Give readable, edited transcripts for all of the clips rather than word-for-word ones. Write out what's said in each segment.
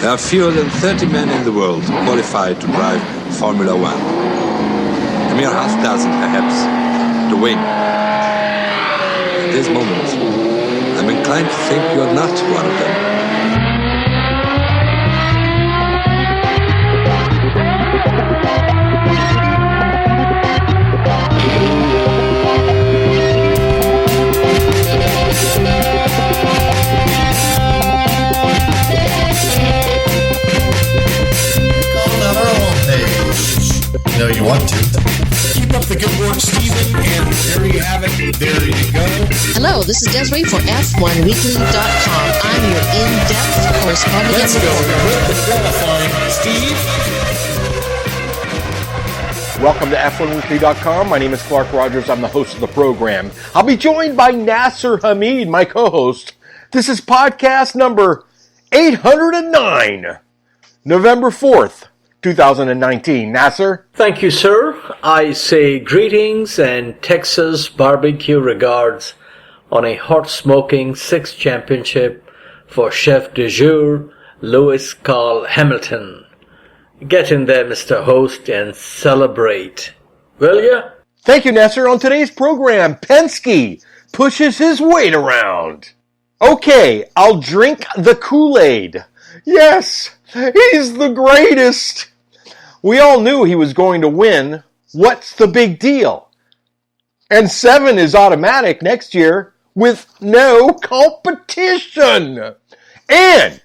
There are fewer than 30 men in the world qualified to drive Formula One. A mere half dozen, perhaps, to win. At this moment, I'm inclined to think you're not one of them. No, you want to. Keep up the good work, Stephen, and there you have it. There you go. Hello, this is Desiree for F1Weekly.com. I'm your in-depth correspondent. Let's go. The qualifying, Steve. Welcome to F1Weekly.com. My name is Clark Rogers. I'm the host of the program. I'll be joined by Nasser Hamid, my co-host. This is podcast number 809, November 4th. 2019. Nasser? Thank you, sir. I say greetings and Texas barbecue regards on a hot smoking sixth championship for chef de jour, Lewis Carl Hamilton. Get in there, Mr. Host, and celebrate. Will ya? Thank you, Nasser. On today's program, Penske pushes his weight around. Okay, I'll drink the Kool-Aid. Yes, he's the greatest. We all knew he was going to win. What's the big deal? And 7 is automatic next year with no competition. And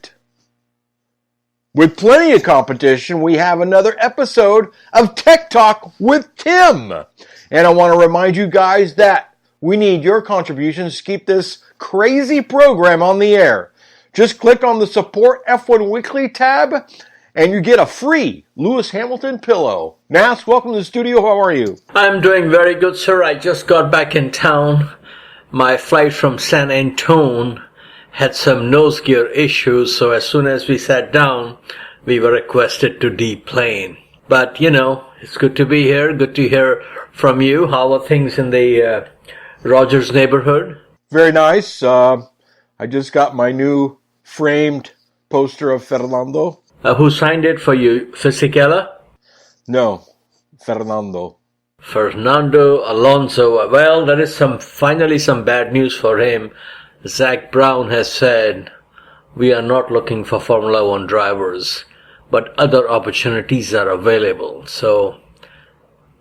with plenty of competition, we have another episode of Tech Talk with Tim. And I want to remind you guys that we need your contributions to keep this crazy program on the air. Just click on the Support F1 Weekly tab, and you get a free Lewis Hamilton pillow. Nas, welcome to the studio. How are you? I'm doing very good, sir. I just got back in town. My flight from San Antone had some nose gear issues, so as soon as we sat down, we were requested to deplane. But, you know, it's good to be here. Good to hear from you. How are things in the Rogers neighborhood? Very nice. I just got my new framed poster of Fernando. Who signed it for you? Fisichella? No, Fernando. Fernando Alonso. Well, there is finally some bad news for him. Zach Brown has said, we are not looking for Formula One drivers, but other opportunities are available. So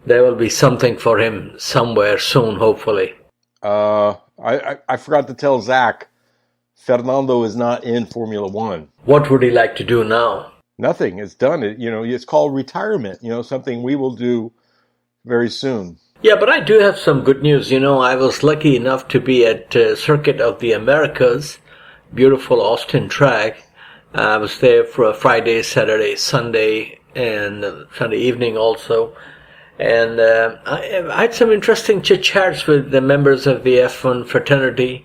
there will be something for him somewhere soon, hopefully. I forgot to tell Zach, Fernando is not in Formula One. What would he like to do now? Nothing. It's done. It's called retirement. Something we will do very soon. Yeah, but I do have some good news. I was lucky enough to be at Circuit of the Americas, beautiful Austin track. I was there for a Friday, Saturday, Sunday, and Sunday evening also. And I had some interesting chit-chats with the members of the F1 fraternity.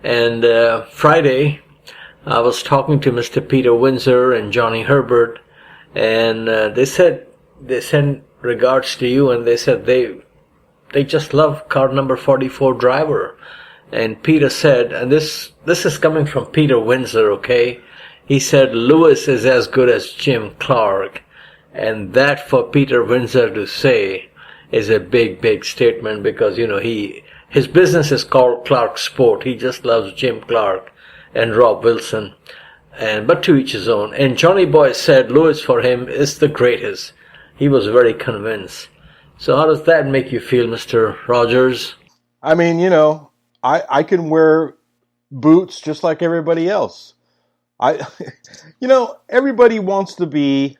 And Friday, I was talking to Mr. Peter Windsor and Johnny Herbert, and they sent regards to you, and they said they just love car number 44 driver. And Peter said, and this is coming from Peter Windsor, okay? He said Lewis is as good as Jim Clark, and that for Peter Windsor to say is a big, big statement because his business is called Clark Sport. He just loves Jim Clark and Rob Wilson, but to each his own. And Johnny Boy said Lewis for him is the greatest. He was very convinced. So how does that make you feel, Mr. Rogers? I mean, I can wear boots just like everybody else. Everybody wants to be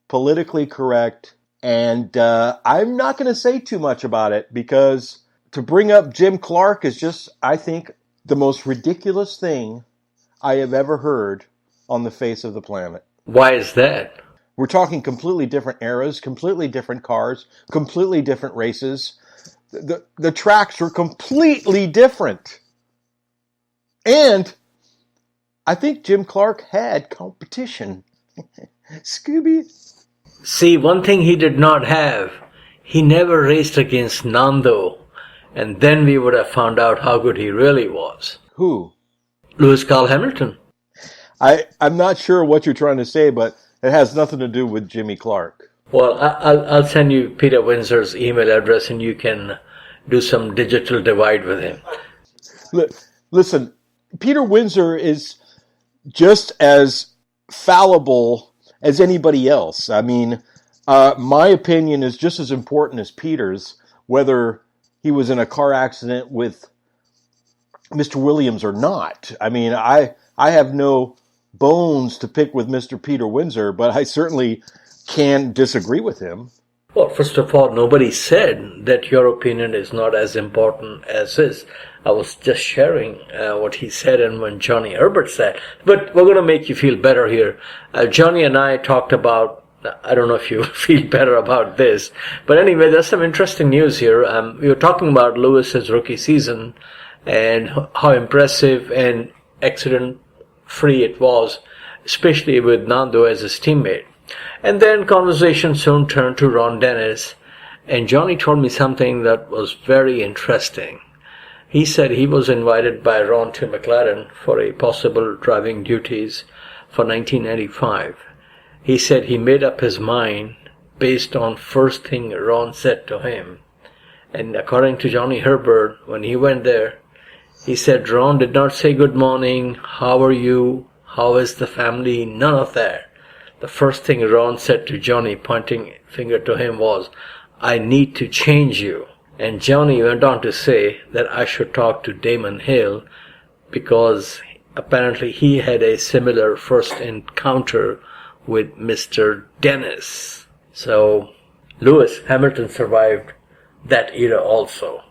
politically correct, and I'm not going to say too much about it because to bring up Jim Clark is just, I think, the most ridiculous thing I have ever heard on the face of the planet. Why is that? We're talking completely different eras, completely different cars, completely different races. The tracks were completely different. And I think Jim Clark had competition. Scooby. See, one thing he did not have, he never raced against Nando. And then we would have found out how good he really was. Who? Lewis Carl Hamilton. I'm not sure what you're trying to say, but it has nothing to do with Jimmy Clark. Well, I'll send you Peter Windsor's email address, and you can do some digital divide with him. Listen, Peter Windsor is just as fallible as anybody else. I mean, my opinion is just as important as Peter's, whether he was in a car accident with Mr. Williams or not. I mean, I have no bones to pick with Mr. Peter Windsor, but I certainly can disagree with him. Well, first of all, nobody said that your opinion is not as important as his. I was just sharing what he said and when Johnny Herbert said. But we're going to make you feel better here. Johnny and I talked about, I don't know if you feel better about this, but anyway, there's some interesting news here. We were talking about Lewis's rookie season and how impressive and accident-free it was, especially with Nando as his teammate. And then conversation soon turned to Ron Dennis, and Johnny told me something that was very interesting. He said he was invited by Ron to McLaren for a possible driving duties for 1995. He said he made up his mind based on first thing Ron said to him. And according to Johnny Herbert, when he went there, he said Ron did not say good morning, how are you, how is the family, none of that. The first thing Ron said to Johnny, pointing finger to him, was, I need to change you. And Johnny went on to say that I should talk to Damon Hill because apparently he had a similar first encounter with Mr. Dennis. So Lewis Hamilton survived that era also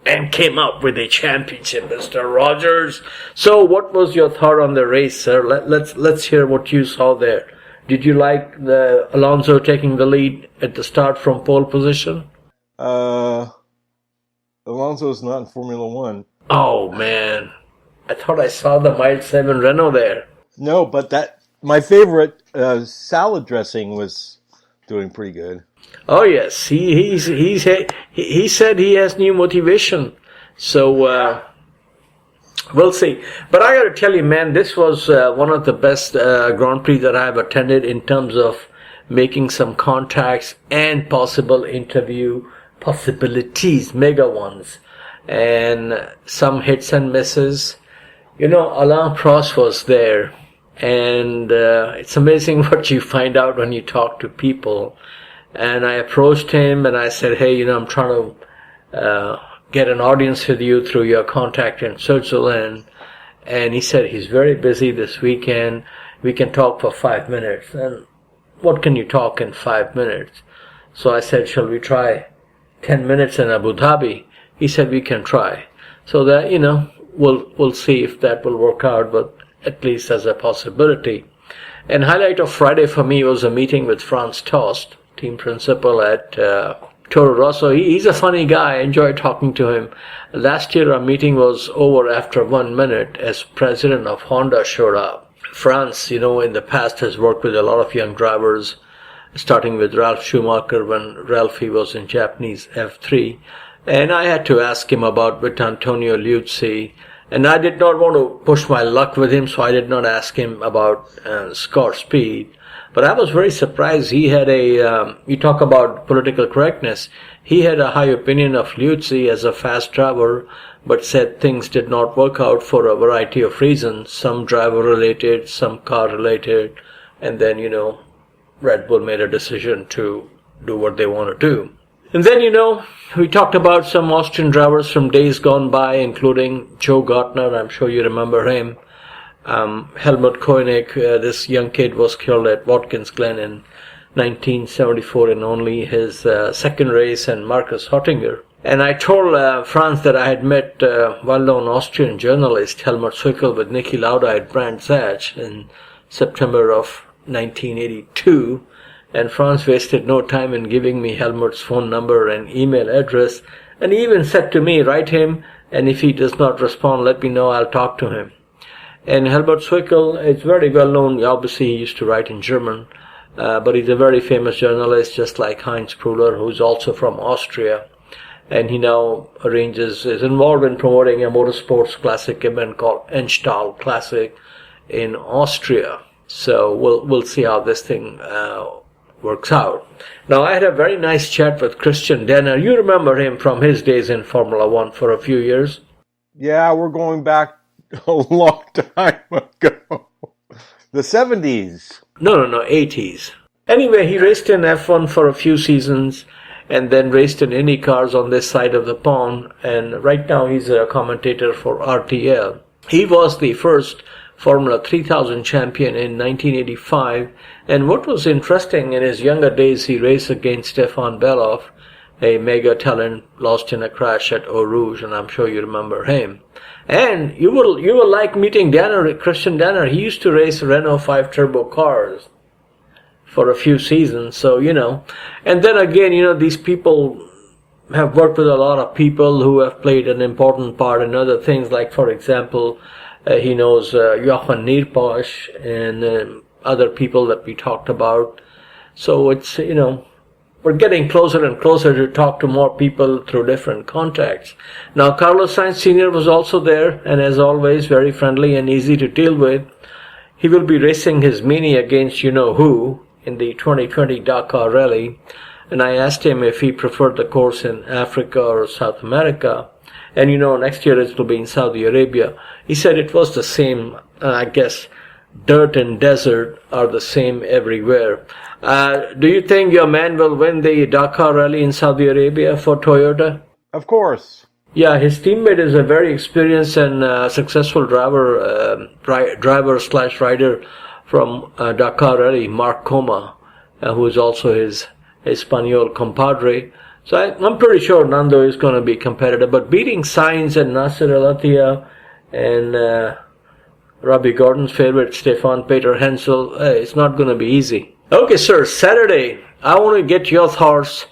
and came up with a championship, Mr. Rogers. So what was your thought on the race, sir? Let's hear what you saw there. Did you like Alonso taking the lead at the start from pole position? Alonso's not in Formula One. Oh, man. I thought I saw the Mile 7 Renault there. No, but my favorite salad dressing was doing pretty good. Oh, yes. He said he has new motivation. So, we'll see. But I got to tell you, man, this was one of the best Grand Prix that I've attended in terms of making some contacts and possible interview possibilities, mega ones, and some hits and misses. You know, Alain Prost was there, and it's amazing what you find out when you talk to people. And I approached him and I said, hey, you know, I'm trying to get an audience with you through your contact in Switzerland. And he said he's very busy this weekend. We can talk for 5 minutes. And what can you talk in 5 minutes? So I said, shall we try 10 minutes in Abu Dhabi? He said we can try. So that, you know, we'll see if that will work out, but at least as a possibility. And highlight of Friday for me was a meeting with Franz Tost, team principal at Toro Rosso. He's a funny guy. I enjoyed talking to him. Last year our meeting was over after 1 minute as president of Honda showed up. Franz, you know, in the past has worked with a lot of young drivers, starting with Ralf Schumacher when Ralphie was in Japanese F3. And I had to ask him about with Antonio Liuzzi. And I did not want to push my luck with him, so I did not ask him about Scott Speed. But I was very surprised. He had you talk about political correctness, he had a high opinion of Liuzzi as a fast driver, but said things did not work out for a variety of reasons, some driver-related, some car-related, and then, you know, Red Bull made a decision to do what they want to do. And then, you know, we talked about some Austrian drivers from days gone by, including Joe Gartner. I'm sure you remember him. Helmut Koenig, this young kid, was killed at Watkins Glen in 1974 in only his second race, and Marcus Hottinger. And I told Franz that I had met well-known Austrian journalist Helmut Zwickel with Niki Lauda at Brands Hatch in September of 1982. And Franz wasted no time in giving me Helmut's phone number and email address. And he even said to me, write him, and if he does not respond, let me know, I'll talk to him. And Helmut Zwickel is very well known. Obviously, he used to write in German, but he's a very famous journalist, just like Heinz Pruller, who's also from Austria. And he now is involved in promoting a motorsports classic event called Enstall Classic in Austria. So we'll see how this thing works out. Now, I had a very nice chat with Christian Denner. You remember him from his days in Formula One for a few years? Yeah, we're going back a long time ago. The 70s. No, 80s. Anyway, he raced in F1 for a few seasons and then raced in Indy cars on this side of the pond. And right now he's a commentator for RTL. He was the first Formula 3000 champion in 1985. And what was interesting, in his younger days, he raced against Stefan Bellof, a mega talent lost in a crash at Eau Rouge, and I'm sure you remember him. And you will like meeting Danner, Christian Danner. He used to race Renault 5 Turbo cars for a few seasons, so, And then again, these people have worked with a lot of people who have played an important part in other things, like, for example, he knows Jochen Nierposch and other people that we talked about. So it's, we're getting closer and closer to talk to more people through different contacts. Now, Carlos Sainz Sr. was also there, and as always, very friendly and easy to deal with. He will be racing his Mini against you-know-who in the 2020 Dakar Rally, and I asked him if he preferred the course in Africa or South America. And next year it will be in Saudi Arabia. He said it was the same. I guess dirt and desert are the same everywhere. Do you think your man will win the Dakar Rally in Saudi Arabia for Toyota? Of course. Yeah, his teammate is a very experienced and successful driver/rider from Dakar Rally, Mark Coma, who is also his Espanol compadre. So I'm pretty sure Nando is going to be competitive. But beating Sainz and Nasser Al-Attiyah and Robbie Gordon's favorite, Stefan Peter Hensel, it's not going to be easy. Okay, sir, Saturday, I want to get your thoughts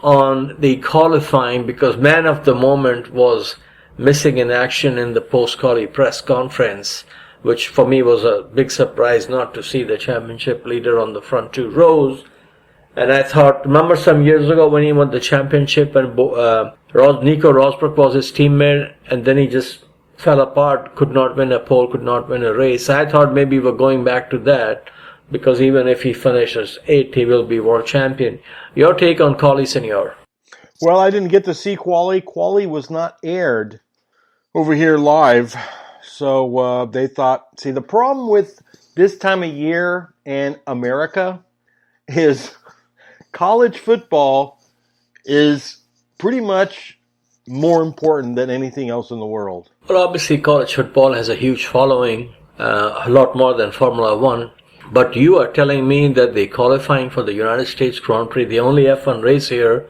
on the qualifying, because man of the moment was missing in action in the post-quali press conference, which for me was a big surprise not to see the championship leader on the front two rows. And I thought, remember some years ago when he won the championship and Nico Rosberg was his teammate, and then he just fell apart, could not win a pole, could not win a race. I thought maybe we're going back to that, because even if he finishes 8th, he will be world champion. Your take on Quali, Senor? Well, I didn't get to see Quali. Quali was not aired over here live. So they thought, see, the problem with this time of year in America is college football is pretty much more important than anything else in the world. Well, obviously, college football has a huge following, a lot more than Formula One. But you are telling me that the qualifying for the United States Grand Prix, the only F1 race here,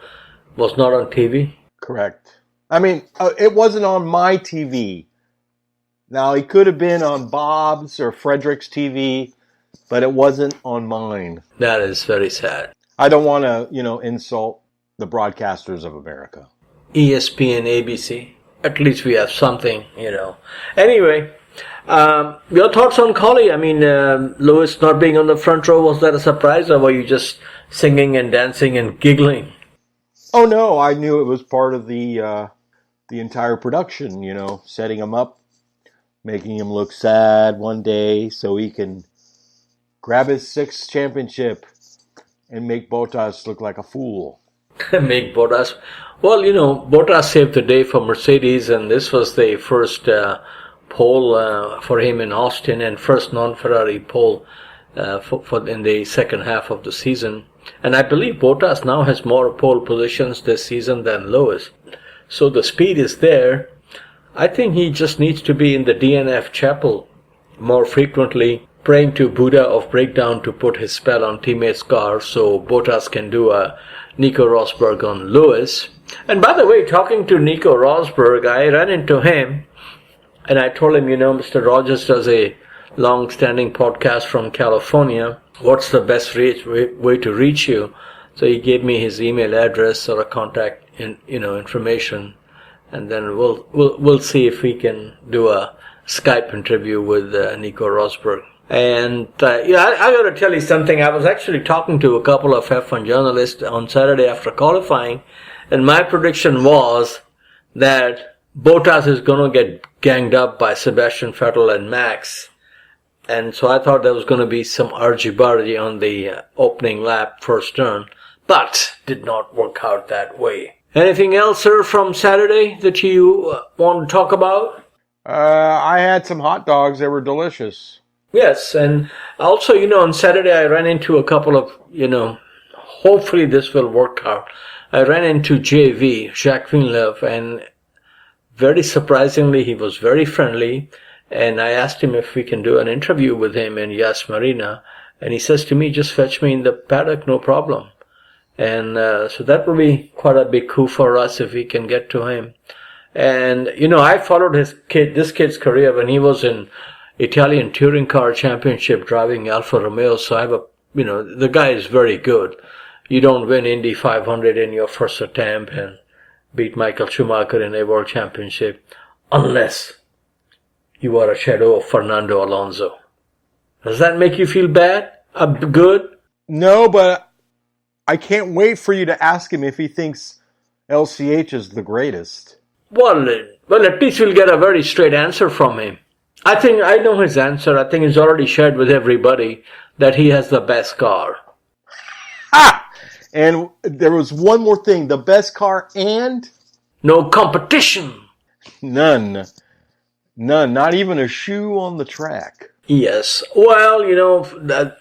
was not on TV? Correct. I mean, it wasn't on my TV. Now, it could have been on Bob's or Frederick's TV, but it wasn't on mine. That is very sad. I don't want to, insult the broadcasters of America. ESPN, ABC. At least we have something, Anyway, your thoughts on Quali? I mean, Lewis not being on the front row, was that a surprise, or were you just singing and dancing and giggling? Oh, no, I knew it was part of the entire production, setting him up, making him look sad one day so he can grab his 6th championship and make Bottas look like a fool. Make Bottas. Well, Bottas saved the day for Mercedes, and this was the first pole for him in Austin, and first non-Ferrari pole for in the second half of the season. And I believe Bottas now has more pole positions this season than Lewis. So the speed is there. I think he just needs to be in the DNF chapel more frequently, praying to Buddha of Breakdown to put his spell on teammates' car so Bottas can do a Nico Rosberg on Lewis. And by the way, talking to Nico Rosberg, I ran into him and I told him, Mr. Rogers does a long-standing podcast from California. What's the best way to reach you? So he gave me his email address or a contact information, and then we'll see if we can do a Skype interview with Nico Rosberg. And I got to tell you something. I was actually talking to a couple of F1 journalists on Saturday after qualifying, and my prediction was that Bottas is going to get ganged up by Sebastian Vettel and Max. And so I thought there was going to be some argy-bargy on the opening lap, first turn, but did not work out that way. Anything else, sir, from Saturday that you want to talk about? I had some hot dogs. They were delicious. Yes, and also, on Saturday I ran into a couple of, hopefully this will work out. I ran into JV, Jacques Villeneuve, and very surprisingly, he was very friendly. And I asked him if we can do an interview with him in Yas Marina. And he says to me, just fetch me in the paddock, no problem. And so that will be quite a big coup for us if we can get to him. And, I followed this kid's career when he was in Italian Touring Car Championship driving Alfa Romeo. So I have the guy is very good. You don't win Indy 500 in your first attempt and beat Michael Schumacher in a World Championship unless you are a shadow of Fernando Alonso. Does that make you feel bad? Good? No, but I can't wait for you to ask him if he thinks LCH is the greatest. Well, at least we'll get a very straight answer from him. I think I know his answer. I think he's already shared with everybody that he has the best car. Ah! And there was one more thing. The best car and? No competition. None. Not even a shoe on the track. Yes. Well, the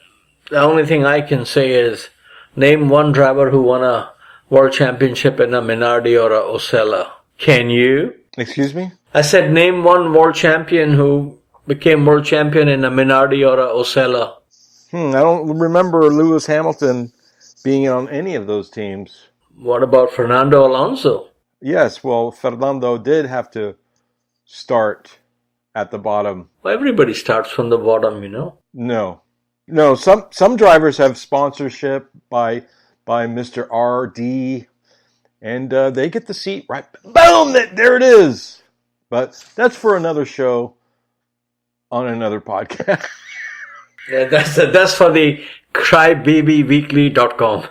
only thing I can say is name one driver who won a world championship in a Minardi or a Osella. Can you? Excuse me? I said name one world champion who became world champion in a Minardi or a Osella. I don't remember Lewis Hamilton being on any of those teams. What about Fernando Alonso? Yes, well, Fernando did have to start at the bottom. Well, everybody starts from the bottom, No, some drivers have sponsorship by Mr. RD, and they get the seat right. Boom! There it is. But that's for another show on another podcast. Yeah, that's for the crybabyweekly.com.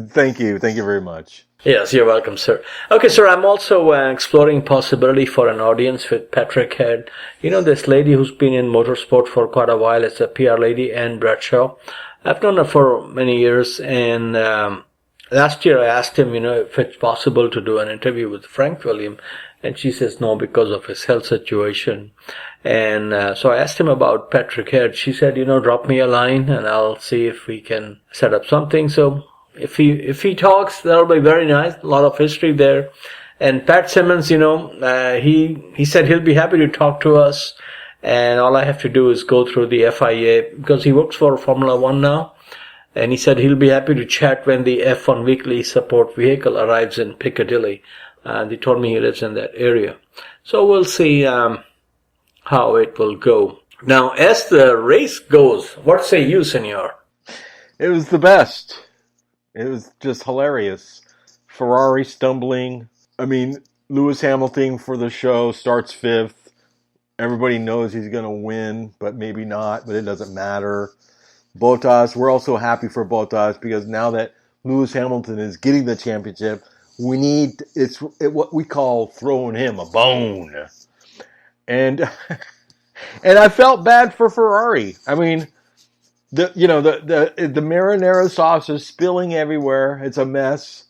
Thank you very much. Yes, you're welcome, sir. Okay, sir, I'm also exploring possibility for an audience with Patrick Head. This lady who's been in motorsport for quite a while. It's a PR lady, Anne Bradshaw. I've known her for many years, and last year I asked him, if it's possible to do an interview with Frank William, and she says no because of his health situation. And so I asked him about Patrick Head. She said, drop me a line, and I'll see if we can set up something. So if he talks, that'll be very nice. A lot of history there. And Pat Simmons, he said he'll be happy to talk to us. And all I have to do is go through the FIA because he works for Formula One now. And he said he'll be happy to chat when the F1 Weekly support vehicle arrives in Piccadilly. And he told me he lives in that area. So we'll see how it will go. Now, as the race goes, what say you, senor? It was the best. It was just hilarious. Ferrari stumbling. I mean, Lewis Hamilton for the show starts fifth. Everybody knows he's going to win, but maybe not, but it doesn't matter. Bottas, we're also happy for Bottas because now that Lewis Hamilton is getting the championship, we need, what we call throwing him a bone. And I felt bad for Ferrari. I mean, the marinara sauce is spilling everywhere. It's a mess.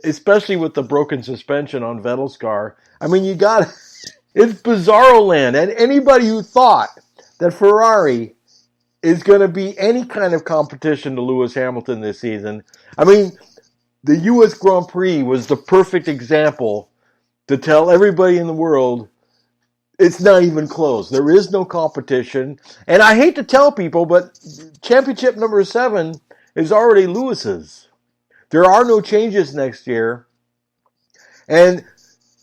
Especially with the broken suspension on Vettel's car. I mean, it's bizarro land. And anybody who thought that Ferrari is going to be any kind of competition to Lewis Hamilton this season, I mean, the U.S. Grand Prix was the perfect example to tell everybody in the world it's not even close. There is no competition. And I hate to tell people, but championship number 7 is already Lewis's. There are no changes next year. And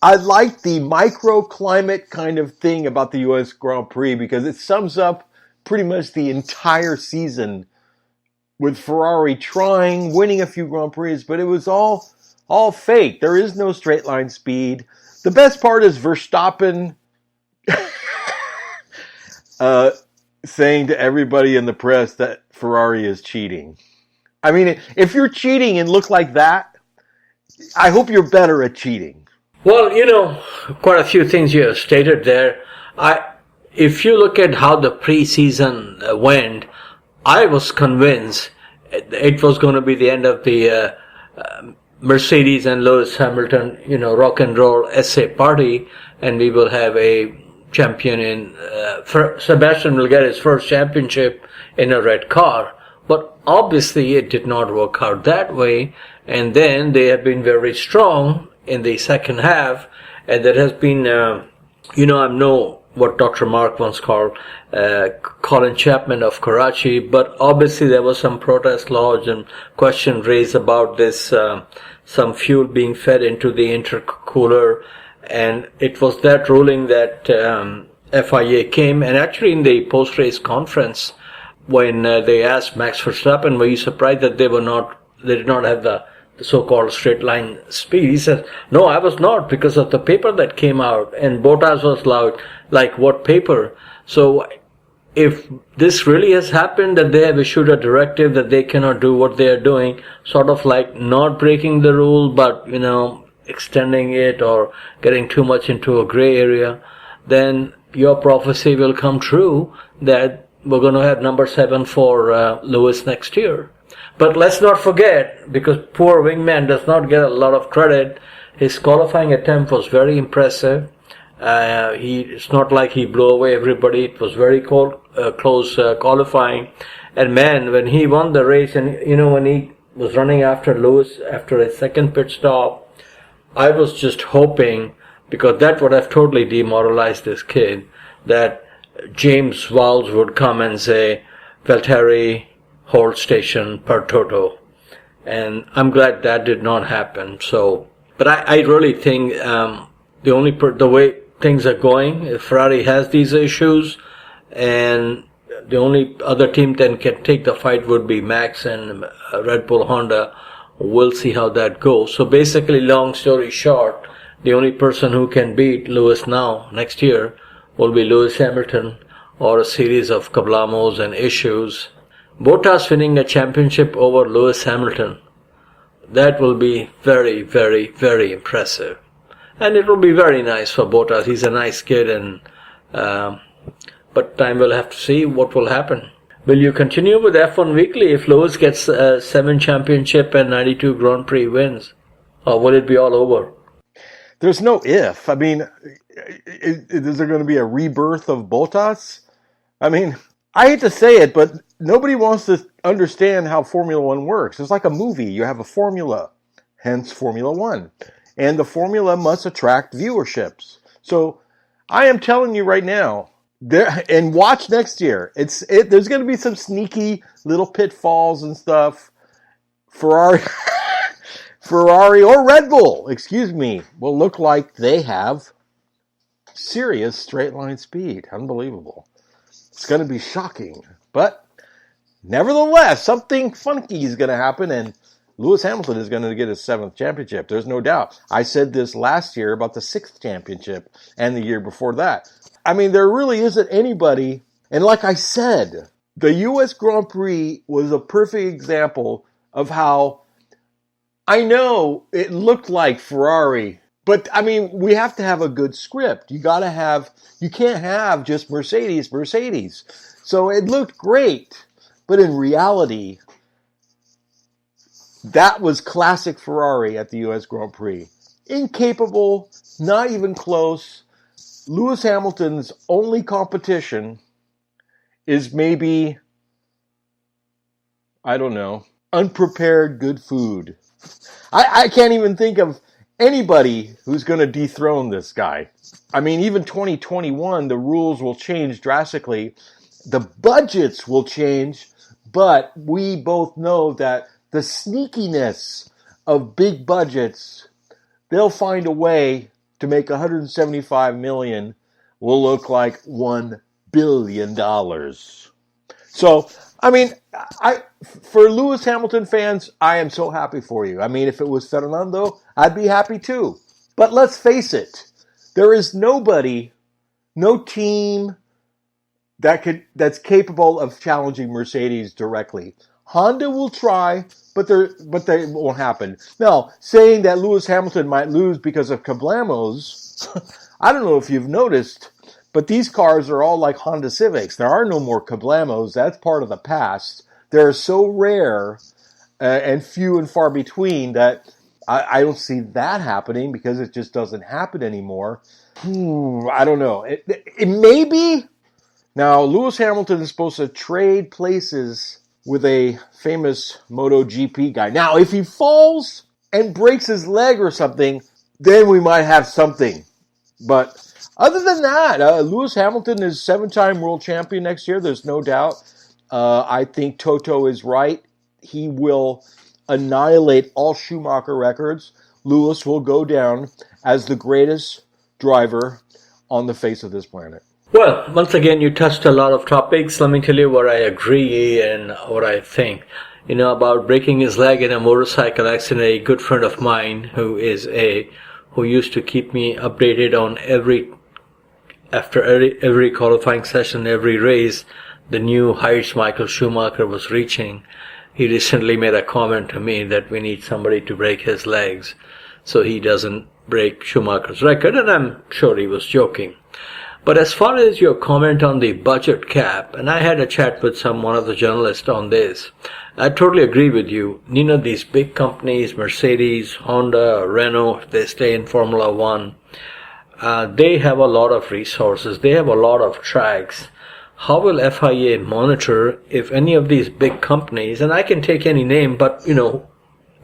I like the microclimate kind of thing about the U.S. Grand Prix because it sums up pretty much the entire season with Ferrari winning a few Grand Prix, but it was all fake. There is no straight line speed. The best part is Verstappen saying to everybody in the press that Ferrari is cheating. I mean, if you're cheating and look like that, I hope you're better at cheating. Well, quite a few things you have stated there. if you look at how the preseason went, I was convinced it was going to be the end of the Mercedes and Lewis Hamilton, rock and roll essay party, and we will have a champion in, Sebastian will get his first championship in a red car. But obviously it did not work out that way, and then they have been very strong in the second half, and there has been, I know what Dr. Mark once called Colin Chapman of Karachi, but obviously there was some protest lodged and question raised about this, some fuel being fed into the intercooler, and it was that ruling that FIA came, and actually in the post-race conference, when they asked Max Verstappen, were you surprised that they did not have the so-called straight line speed? He says, no, I was not, because of the paper that came out. And Bottas was like, what paper? So if this really has happened, that they have issued a directive that they cannot do what they are doing, sort of like not breaking the rule, but, extending it or getting too much into a gray area, then your prophecy will come true that we're going to have number 7 for Lewis next year. But let's not forget, because poor wingman does not get a lot of credit, his qualifying attempt was very impressive. It's not like he blew away everybody. It was very close qualifying. And man, when he won the race, and when he was running after Lewis after a second pit stop, I was just hoping, because that would have totally demoralized this kid, that James Vowles would come and say, Valtteri, hold station per Toto. And I'm glad that did not happen. So, but I really think the way things are going, if Ferrari has these issues, and the only other team that can take the fight would be Max and Red Bull Honda. We'll see how that goes. So basically, long story short, the only person who can beat Lewis next year, will be Lewis Hamilton, or a series of kablamos and issues. Bottas winning a championship over Lewis Hamilton, that will be very, very, very impressive. And it will be very nice for Bottas. He's a nice kid, and but time will have to see what will happen. Will you continue with F1 Weekly if Lewis gets 7 championship and 92 Grand Prix wins? Or will it be all over? There's no if. I mean, is there going to be a rebirth of Bottas? I mean, I hate to say it, but nobody wants to understand how Formula One works. It's like a movie. You have a formula, hence Formula One. And the formula must attract viewerships. So I am telling you right now, and watch next year. There's going to be some sneaky little pitfalls and stuff. Ferrari or Red Bull, will look like they have serious straight line speed. Unbelievable. It's going to be shocking. But nevertheless, something funky is going to happen, and Lewis Hamilton is going to get his 7th championship. There's no doubt. I said this last year about the 6th championship and the year before that. I mean, there really isn't anybody. And like I said, the U.S. Grand Prix was a perfect example of how, I know it looked like Ferrari, but I mean, we have to have a good script. You can't have just Mercedes. So it looked great, but in reality, that was classic Ferrari at the U.S. Grand Prix. Incapable, not even close. Lewis Hamilton's only competition is maybe, I don't know, unprepared good food. I can't even think of anybody who's going to dethrone this guy. I mean, even 2021, the rules will change drastically. The budgets will change, but we both know that the sneakiness of big budgets, they'll find a way to make $175 million will look like $1 billion. So, I mean, for Lewis Hamilton fans, I am so happy for you. I mean, if it was Fernando, I'd be happy too. But let's face it, there is nobody, no team that's capable of challenging Mercedes directly. Honda will try, but they won't happen. Now, saying that Lewis Hamilton might lose because of Kablamos, I don't know if you've noticed, But these cars are all like Honda Civics. There are no more Cablamos. That's part of the past. They're so rare and few and far between that I don't see that happening because it just doesn't happen anymore. I don't know. It may be. Now, Lewis Hamilton is supposed to trade places with a famous MotoGP guy. Now, if he falls and breaks his leg or something, then we might have something. But other than that, Lewis Hamilton is 7-time world champion next year. There's no doubt. I think Toto is right. He will annihilate all Schumacher records. Lewis will go down as the greatest driver on the face of this planet. Well, once again, you touched a lot of topics. Let me tell you what I agree and what I think. About breaking his leg in a motorcycle accident. A good friend of mine who used to keep me updated on after every qualifying session, every race, the new heights Michael Schumacher was reaching. He recently made a comment to me that we need somebody to break his legs so he doesn't break Schumacher's record, and I'm sure he was joking. But as far as your comment on the budget cap, and I had a chat with one of the journalists on this, I totally agree with you. These big companies, Mercedes, Honda, Renault, if they stay in Formula One, they have a lot of resources. They have a lot of tracks. How will FIA monitor if any of these big companies, and I can take any name, but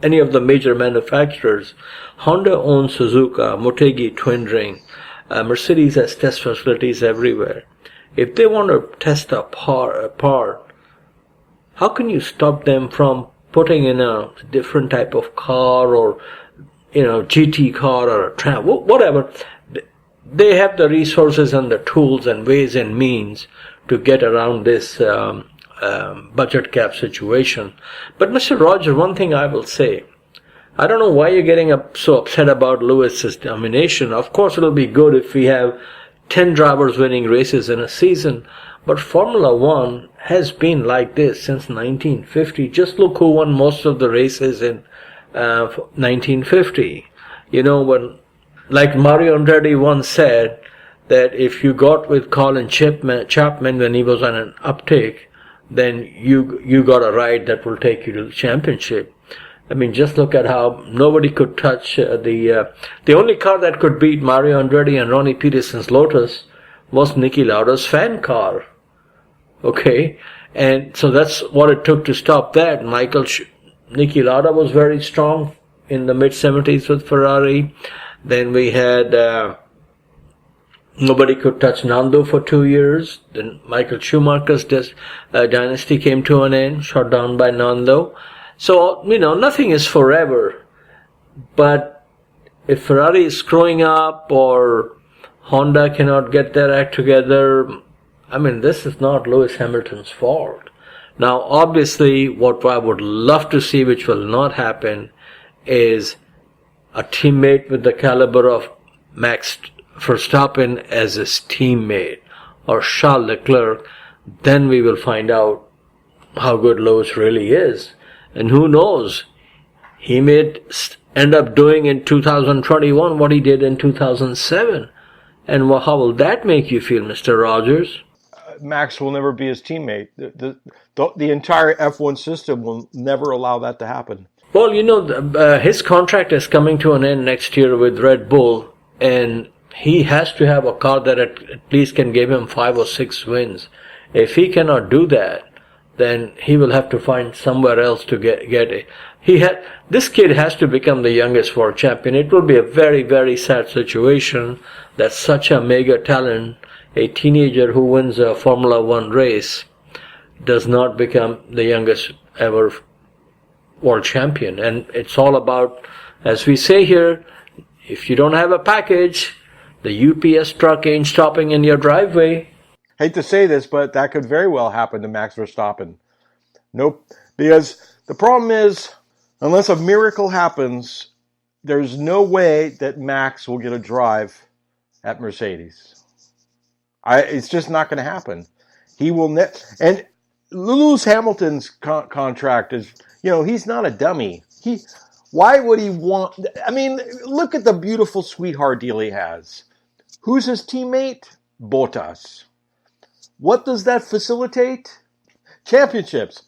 any of the major manufacturers, Honda owns Suzuka, Motegi Twin Ring, Mercedes has test facilities everywhere. If they want to test a part, how can you stop them from putting in a different type of car or, GT car or a tram, whatever? They have the resources and the tools and ways and means to get around this budget cap situation. But Mr. Rogers, one thing I will say, I don't know why you're getting so upset about Lewis's domination. Of course, it'll be good if we have 10 drivers winning races in a season, but Formula One has been like this since 1950. Just look who won most of the races in 1950. When, like Mario Andretti once said, that if you got with Colin Chapman when he was on an uptick, then you got a ride that will take you to the championship. I mean, just look at how nobody could touch the only car that could beat Mario Andretti and Ronnie Peterson's Lotus was Niki Lauda's fan car. Okay, and so that's what it took to stop that. Niki Lauda was very strong in the mid-70s with Ferrari. Then we had nobody could touch Nando for 2 years. Then Michael Schumacher's dynasty came to an end, shut down by Nando. So, nothing is forever. But if Ferrari is screwing up or Honda cannot get their act together, this is not Lewis Hamilton's fault. Now, obviously, what I would love to see, which will not happen, is a teammate with the caliber of Max Verstappen as his teammate, or Charles Leclerc. Then we will find out how good Lewis really is. And who knows, he may end up doing in 2021 what he did in 2007. And how will that make you feel, Mr. Rogers? Max will never be his teammate. The entire F1 system will never allow that to happen. Well, his contract is coming to an end next year with Red Bull, and he has to have a car that at least can give him 5 or 6 wins. If he cannot do that, then he will have to find somewhere else to get it. This kid has to become the youngest world champion. It will be a very, very sad situation that such a mega talent, a teenager who wins a Formula One race, does not become the youngest ever world champion. And it's all about, as we say here, if you don't have a package, the UPS truck ain't stopping in your driveway. Hate to say this, but that could very well happen to Max Verstappen. Nope. Because the problem is, unless a miracle happens, there's no way that Max will get a drive at Mercedes. It's just not going to happen. He will and Lewis Hamilton's contract is, he's not a dummy. Why would he want? Look at the beautiful sweetheart deal he has. Who's his teammate? Bottas. What does that facilitate? Championships.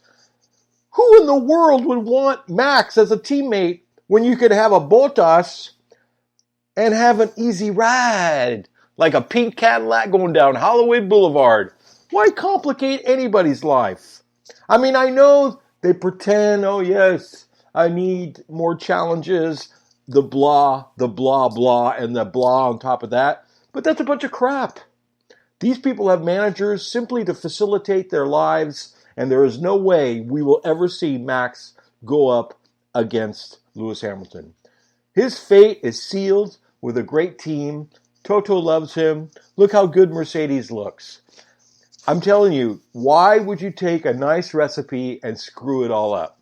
Who in the world would want Max as a teammate when you could have a Bottas and have an easy ride? Like a pink Cadillac going down Holloway Boulevard. Why complicate anybody's life? I mean, I know they pretend, oh yes, I need more challenges, the blah, blah, and the blah on top of that. But that's a bunch of crap. These people have managers simply to facilitate their lives, and there is no way we will ever see Max go up against Lewis Hamilton. His fate is sealed with a great team. Toto loves him. Look how good Mercedes looks. I'm telling you, why would you take a nice recipe and screw it all up?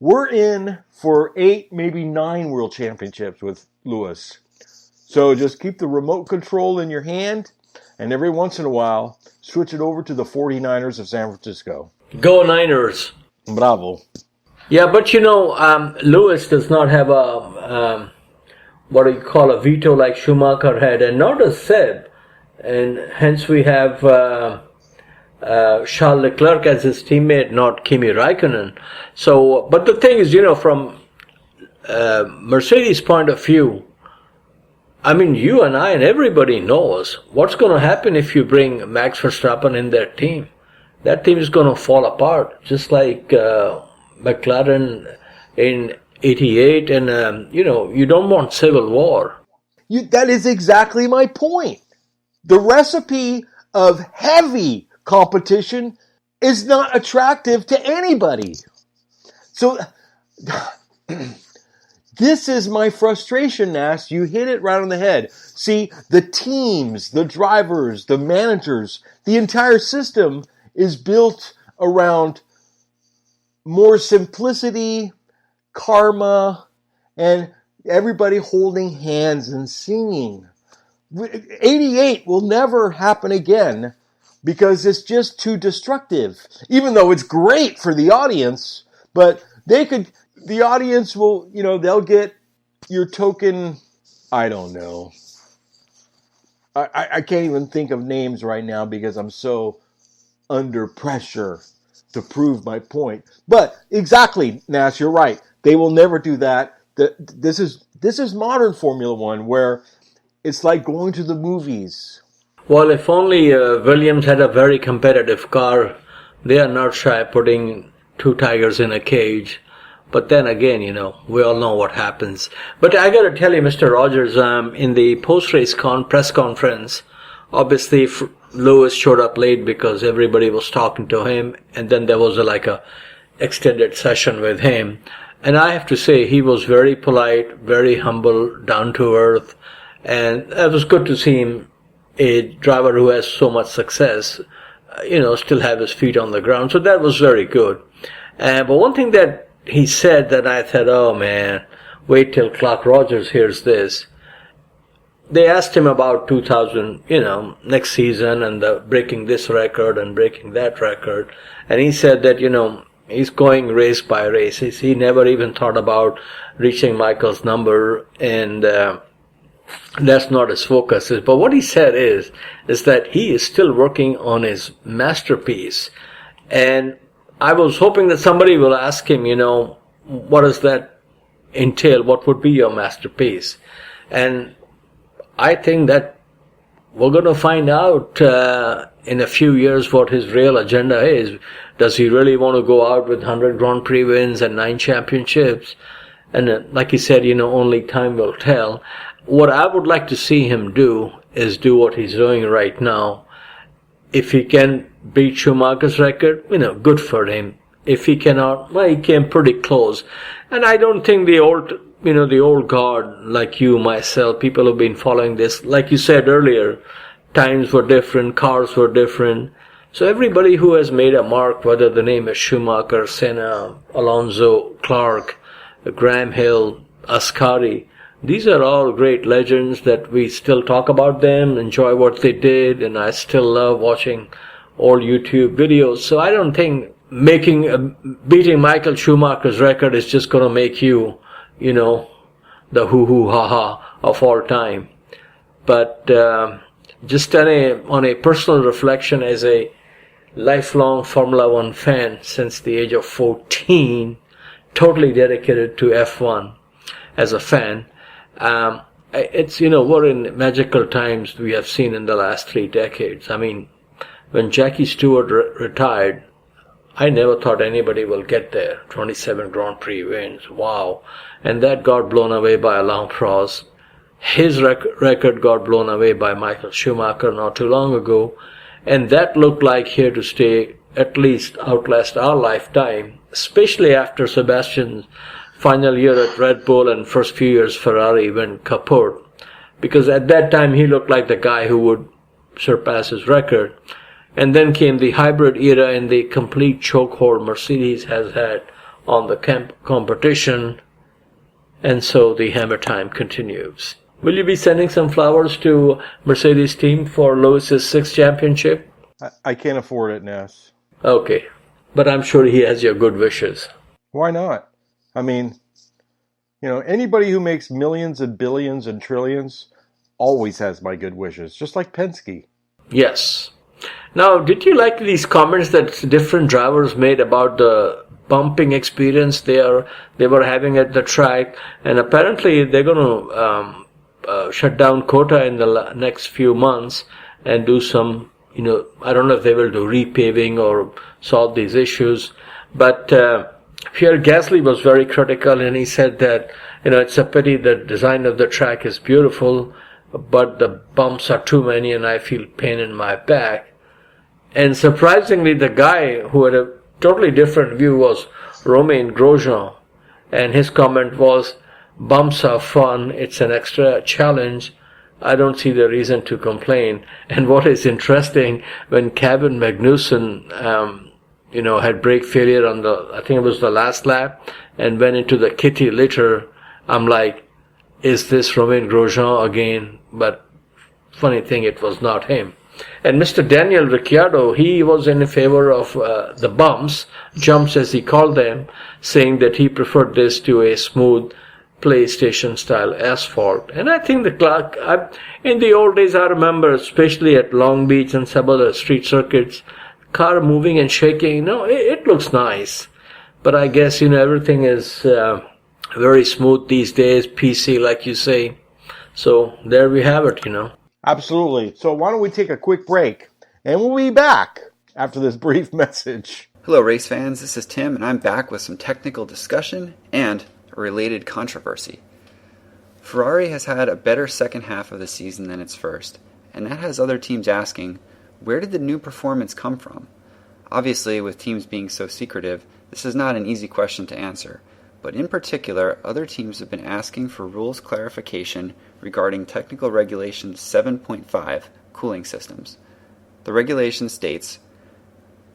We're in for 8, maybe 9 world championships with Lewis. So just keep the remote control in your hand, and every once in a while, switch it over to the 49ers of San Francisco. Go Niners. Bravo. Yeah, but Lewis does not have a, what do you call a veto like Schumacher had, and nor does Seb. And hence we have Charles Leclerc as his teammate, not Kimi Raikkonen. So, but the thing is, from Mercedes' point of view, I mean, you and I and everybody knows what's going to happen if you bring Max Verstappen in their team. That team is going to fall apart, just like McLaren in 88, and you don't want civil war. That is exactly my point. The recipe of heavy competition is not attractive to anybody. So this is my frustration, Nass. You hit it right on the head. See, the teams, the drivers, the managers, the entire system is built around more simplicity, karma, and everybody holding hands and singing. 88 will never happen again because it's just too destructive. Even though it's great for the audience, but the audience will, they'll get your token, I don't know. I can't even think of names right now because I'm so under pressure to prove my point. But exactly, Nash, you're right. They will never do that. This is modern Formula One where it's like going to the movies. Well, if only Williams had a very competitive car. They are not shy putting 2 tigers in a cage. But then again, we all know what happens. But I got to tell you, Mr. Rogers, in the post-race press conference, obviously Lewis showed up late because everybody was talking to him, and then there was a extended session with him. And I have to say, he was very polite, very humble, down to earth, and it was good to see him, a driver who has so much success, still have his feet on the ground. So that was very good. But one thing that he said that I thought, oh man, wait till Clark Rogers hears this. They asked him about 2000, next season and breaking this record and breaking that record. And he said that, he's going race by race. He never even thought about reaching Michael's number, and that's not his focus. But what he said is that he is still working on his masterpiece. And I was hoping that somebody will ask him, what does that entail? What would be your masterpiece? And I think that we're going to find out in a few years what his real agenda is. Does he really want to go out with 100 Grand Prix wins and 9 championships? And like he said, only time will tell. What I would like to see him do is do what he's doing right now. If he can beat Schumacher's record, good for him. If he cannot, well, he came pretty close. And I don't think the old guard, like you, myself, people who've been following this, like you said earlier, times were different, cars were different. So everybody who has made a mark, whether the name is Schumacher, Senna, Alonso, Clark, Graham Hill, Ascari, these are all great legends that we still talk about them, enjoy what they did, and I still love watching old YouTube videos. So I don't think beating Michael Schumacher's record is just going to make you, the hoo-hoo ha-ha of all time. But Just on a personal reflection, as a lifelong Formula One fan since the age of 14, totally dedicated to F1 as a fan. It's, we're in magical times we have seen in the last 3 decades. I mean, when Jackie Stewart retired, I never thought anybody will get there. 27 Grand Prix wins. Wow. And that got blown away by Alain Prost. His record got blown away by Michael Schumacher not too long ago. And that looked like here to stay, at least outlast our lifetime, especially after Sebastian's final year at Red Bull and first few years Ferrari went kaput. Because at that time he looked like the guy who would surpass his record. And then came the hybrid era and the complete chokehold Mercedes has had on the competition. And so the hammer time continues. Will you be sending some flowers to Mercedes team for Lewis's 6th championship? I can't afford it, Ness. Okay. But I'm sure he has your good wishes. Why not? I mean, anybody who makes millions and billions and trillions always has my good wishes, just like Penske. Yes. Now, did you like these comments that different drivers made about the bumping experience they were having at the track? And apparently they're going to shut down COTA in the next few months and do some, I don't know if they will do repaving or solve these issues. But Pierre Gasly was very critical, and he said that, it's a pity the design of the track is beautiful, but the bumps are too many and I feel pain in my back. And surprisingly, the guy who had a totally different view was Romain Grosjean. And his comment was, bumps are fun, it's an extra challenge. I don't see the reason to complain. And what is interesting, when Kevin Magnussen, had brake failure on I think it was the last lap, and went into the kitty litter, I'm like, is this Romain Grosjean again? But funny thing, it was not him. And Mr. Daniel Ricciardo, he was in favor of the jumps as he called them, saying that he preferred this to a smooth PlayStation-style asphalt. And I think in the old days, I remember, especially at Long Beach and some other street circuits, car moving and shaking, it looks nice. But I guess, everything is very smooth these days, PC, like you say. So there we have it, Absolutely. So why don't we take a quick break, and we'll be back after this brief message. Hello, race fans. This is Tim, and I'm back with some technical discussion and a related controversy. Ferrari has had a better second half of the season than its first, and that has other teams asking, where did the new performance come from? Obviously, with teams being so secretive, this is not an easy question to answer. But in particular, other teams have been asking for rules clarification regarding Technical Regulation 7.5, cooling systems. The regulation states,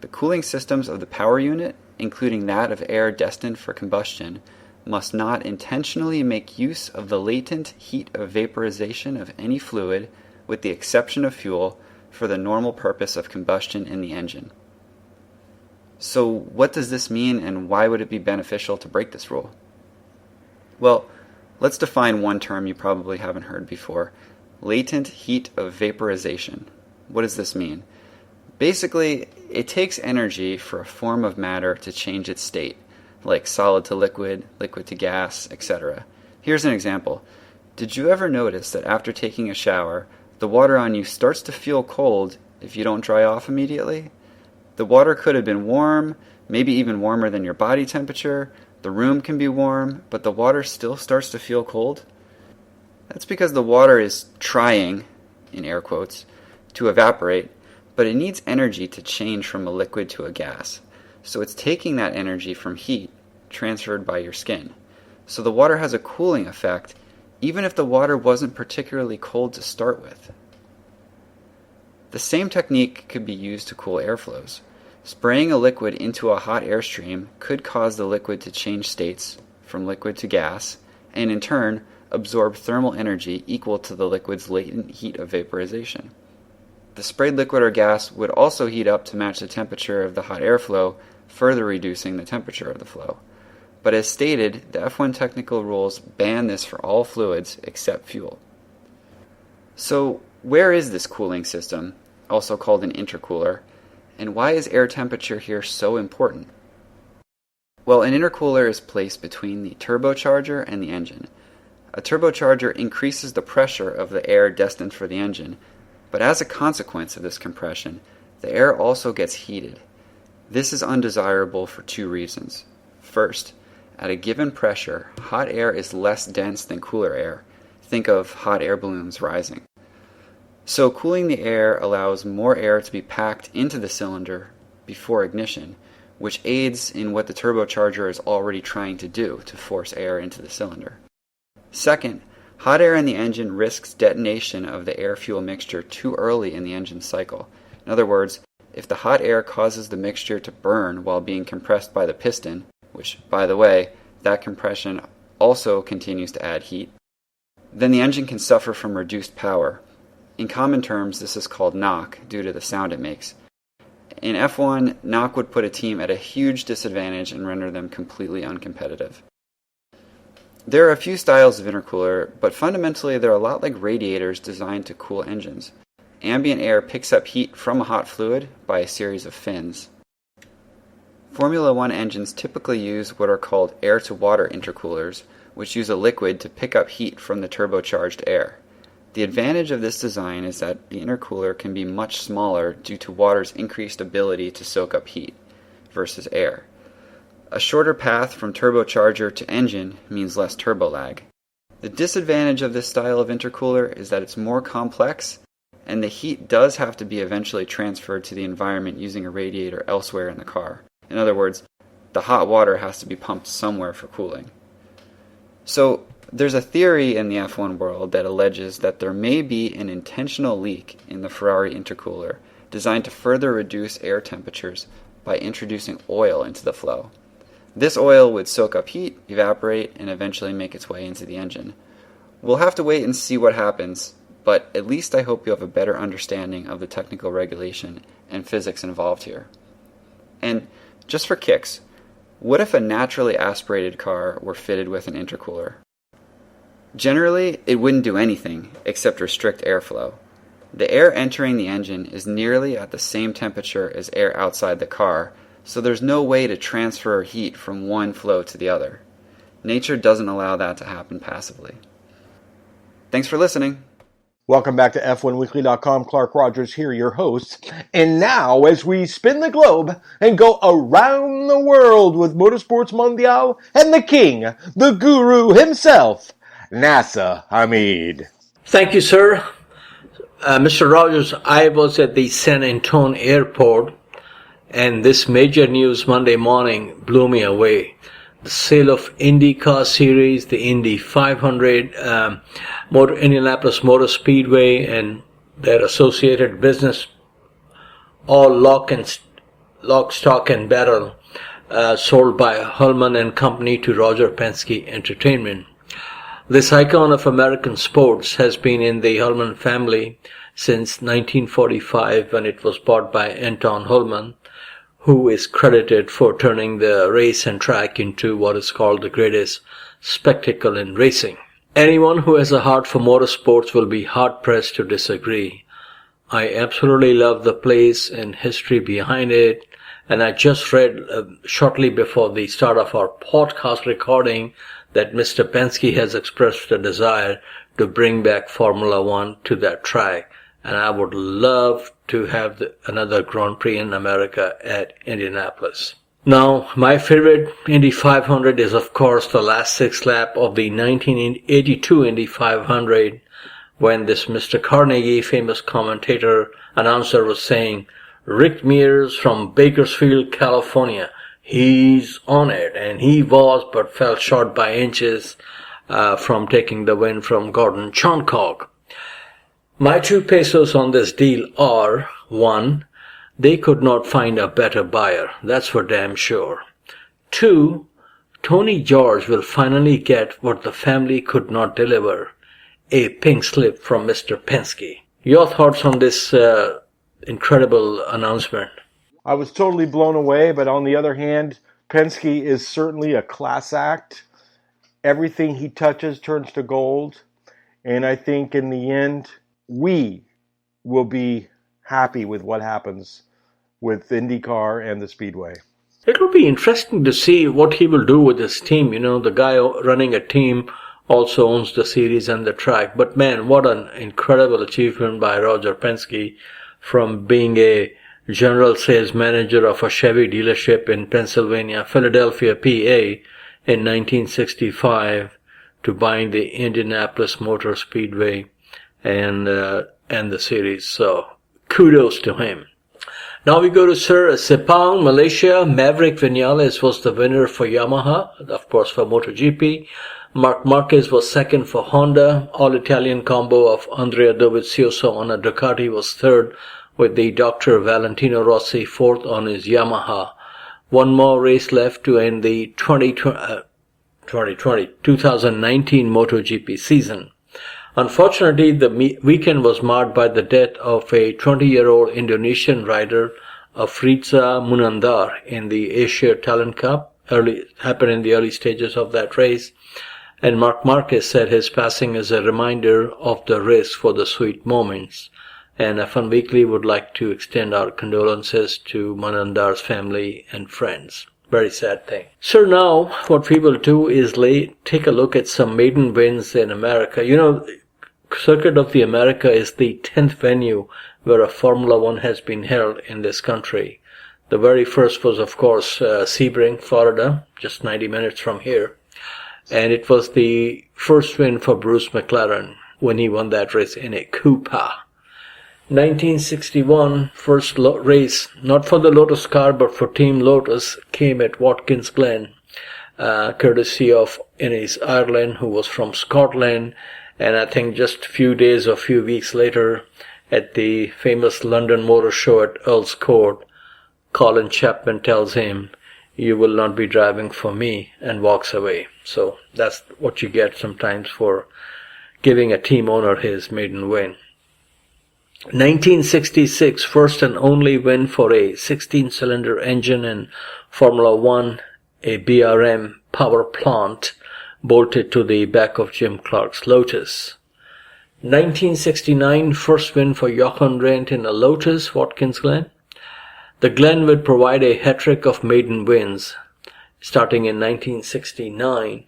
the cooling systems of the power unit, including that of air destined for combustion, must not intentionally make use of the latent heat of vaporization of any fluid, with the exception of fuel, for the normal purpose of combustion in the engine. So what does this mean, and why would it be beneficial to break this rule? Well, let's define one term you probably haven't heard before: latent heat of vaporization. What does this mean? Basically, it takes energy for a form of matter to change its state, like solid to liquid, liquid to gas, etc. Here's an example. Did you ever notice that after taking a shower, the water on you starts to feel cold if you don't dry off immediately? The water could have been warm, maybe even warmer than your body temperature. The room can be warm, but the water still starts to feel cold. That's because the water is trying, in air quotes, to evaporate, but it needs energy to change from a liquid to a gas. So it's taking that energy from heat transferred by your skin. So the water has a cooling effect, even if the water wasn't particularly cold to start with. The same technique could be used to cool airflows. Spraying a liquid into a hot airstream could cause the liquid to change states from liquid to gas, and in turn absorb thermal energy equal to the liquid's latent heat of vaporization. The sprayed liquid or gas would also heat up to match the temperature of the hot airflow, further reducing the temperature of the flow. But as stated, the F1 technical rules ban this for all fluids except fuel. So, Where is this cooling system, also called an intercooler, and why is air temperature here so important? Well, an intercooler is placed between the turbocharger and the engine. A turbocharger increases the pressure of the air destined for the engine, but as a consequence of this compression, the air also gets heated. This is undesirable for two reasons. First, at a given pressure, hot air is less dense than cooler air. Think of hot air balloons rising. So cooling the air allows more air to be packed into the cylinder before ignition, which aids in what the turbocharger is already trying to do, to force air into the cylinder. Second, hot air in the engine risks detonation of the air-fuel mixture too early in the engine cycle. In other words, if the hot air causes the mixture to burn while being compressed by the piston, which, by the way, that compression also continues to add heat, then the engine can suffer from reduced power. In common terms, this is called knock due to the sound it makes. In F1, knock would put a team at a huge disadvantage and render them completely uncompetitive. There are a few styles of intercooler, but fundamentally they're a lot like radiators designed to cool engines. Ambient air picks up heat from a hot fluid by a series of fins. Formula One engines typically use what are called air-to-water intercoolers, which use a liquid to pick up heat from the turbocharged air. The advantage of this design is that the intercooler can be much smaller due to water's increased ability to soak up heat versus air. A shorter path from turbocharger to engine means less turbo lag. The disadvantage of this style of intercooler is that it's more complex, and the heat does have to be eventually transferred to the environment using a radiator elsewhere in the car. In other words, the hot water has to be pumped somewhere for cooling. So, there's a theory in the F1 world that alleges that there may be an intentional leak in the Ferrari intercooler designed to further reduce air temperatures by introducing oil into the flow. This oil would soak up heat, evaporate, and eventually make its way into the engine. We'll have to wait and see what happens, but at least I hope you have a better understanding of the technical regulation and physics involved here. And just for kicks, what if a naturally aspirated car were fitted with an intercooler? Generally, it wouldn't do anything except restrict airflow. The air entering the engine is nearly at the same temperature as air outside the car, so there's no way to transfer heat from one flow to the other. Nature doesn't allow that to happen passively. Thanks for listening. Welcome back to F1Weekly.com. Clark Rogers here, your host. And now, as we spin the globe and go around the world with Motorsports Mondial and the king, the guru himself, Nasser Hamid. Thank you, sir. Mr. Rogers, I was at the San Antonio airport, and this major news Monday morning blew me away. The sale of IndyCar Series, the Indy 500, Indianapolis Motor Speedway, and their associated business, all lock, stock, and barrel, sold by Hulman and Company to Roger Penske Entertainment. This icon of American sports has been in the Hulman family since 1945, when it was bought by Anton Hulman, who is credited for turning the race and track into what is called the greatest spectacle in racing. Anyone who has a heart for motorsports will be hard-pressed to disagree. I absolutely love the place and history behind it, and I just read shortly before the start of our podcast recording that Mr. Penske has expressed a desire to bring back Formula One to that track, and I would love to have another Grand Prix in America at Indianapolis. Now, my favorite Indy 500 is, of course, the last 6 lap of the 1982 Indy 500, when this Mr. Carnegie, famous commentator, announcer, was saying, Rick Mears from Bakersfield, California, he's on it, and he was, but fell short by inches from taking the win from Gordon Johncock. My 2 pesos on this deal are, 1, they could not find a better buyer, that's for damn sure. 2, Tony George will finally get what the family could not deliver, a pink slip from Mr. Penske. Your thoughts on this incredible announcement? I was totally blown away, but on the other hand, Penske is certainly a class act. Everything he touches turns to gold, and I think in the end, we will be happy with what happens with IndyCar and the Speedway. It will be interesting to see what he will do with his team. You know, the guy running a team also owns the series and the track. But man, what an incredible achievement by Roger Penske, from being a general sales manager of a Chevy dealership in Pennsylvania, Philadelphia, PA, in 1965, to buying the Indianapolis Motor Speedway and the series. So kudos to him. Now we go to Sir Sepang, Malaysia. Maverick Vinales was the winner for Yamaha, of course for MotoGP. Marc Marquez was second for Honda. All-Italian combo of Andrea Dovizioso on a Ducati was third, with the Dr. Valentino Rossi fourth on his Yamaha. One more race left to end the 2019 MotoGP season. Unfortunately, the weekend was marred by the death of a 20-year-old Indonesian rider, Afrizza Munandar, in the Asia Talent Cup. Happened in the early stages of that race. And Marc Marquez said his passing is a reminder of the risk for the sweet moments. And F1 Weekly would like to extend our condolences to Munandar's family and friends. Very sad thing. So now what we will do is take a look at some maiden wins in America. You know, Circuit of the America is the 10th venue where a Formula One has been held in this country. The very first was, of course, Sebring, Florida, just 90 minutes from here. And it was the first win for Bruce McLaren when he won that race in a Coupe. 1961, first race, not for the Lotus car, but for Team Lotus, came at Watkins Glen, courtesy of Innes Ireland, who was from Scotland. And I think just a few days or few weeks later, at the famous London Motor Show at Earl's Court, Colin Chapman tells him, "You will not be driving for me," and walks away. So that's what you get sometimes for giving a team owner his maiden win. 1966, first and only win for a 16-cylinder engine in Formula One, a BRM power plant bolted to the back of Jim Clark's Lotus. 1969, first win for Jochen Rindt in a Lotus, Watkins Glen. The Glen would provide a hat-trick of maiden wins, starting in 1969.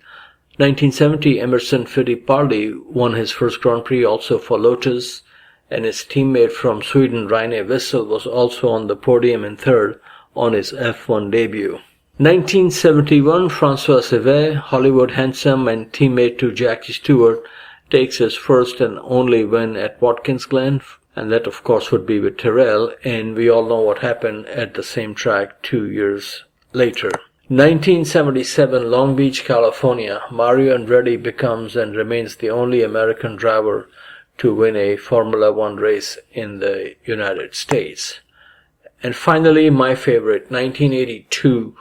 1970, Emerson Fittipaldi won his first Grand Prix also for Lotus, and his teammate from Sweden, Reine Wiesel, was also on the podium in third on his F1 debut. 1971, Francois Cévert, Hollywood handsome and teammate to Jackie Stewart, takes his first and only win at Watkins Glen, and that of course would be with Tyrrell, and we all know what happened at the same track 2 years later. 1977, Long Beach, California, Mario Andretti becomes and remains the only American driver to win a Formula One race in the United States. And finally, my favorite, 1982,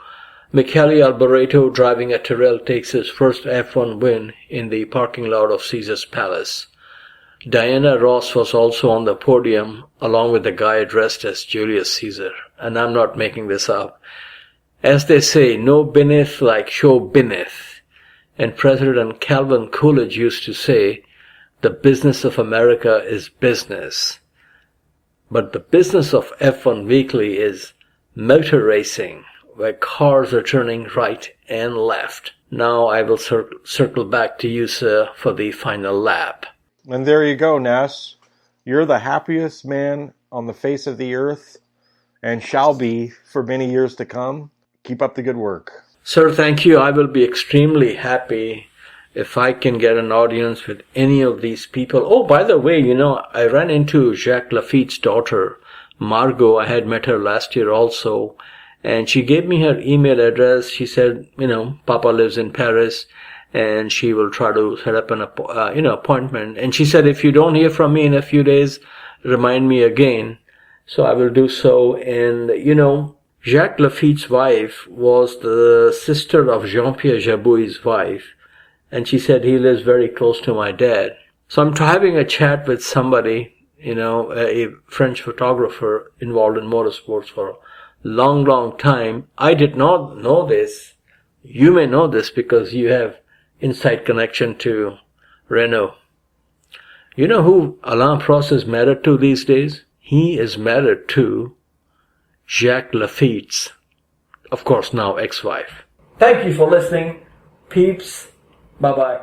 Michele Alboreto, driving a Tyrrell, takes his first F1 win in the parking lot of Caesar's Palace. Diana Ross was also on the podium, along with a guy dressed as Julius Caesar. And I'm not making this up. As they say, no binneth like show binneth. And President Calvin Coolidge used to say, the business of America is business. But the business of F1 Weekly is motor racing, where cars are turning right and left. Now I will circle back to you, sir, for the final lap. And there you go, Ness. You're the happiest man on the face of the earth and shall be for many years to come. Keep up the good work. Sir, thank you. I will be extremely happy if I can get an audience with any of these people. Oh, by the way, you know, I ran into Jacques Lafitte's daughter, Margot. I had met her last year also. And she gave me her email address. She said, you know, Papa lives in Paris and she will try to set up an appointment. And she said, if you don't hear from me in a few days, remind me again. So I will do so. And, you know, Jacques Lafitte's wife was the sister of Jean-Pierre Jabouille's wife. And she said, he lives very close to my dad. So I'm having a chat with somebody, you know, a French photographer involved in motorsports for a long time. I did not know this. You may know this because you have inside connection to Renault. You know who Alain Prost is married to these days? He is married to Jacques Lafitte's, of course, now ex-wife. Thank you for listening, peeps. Bye-bye.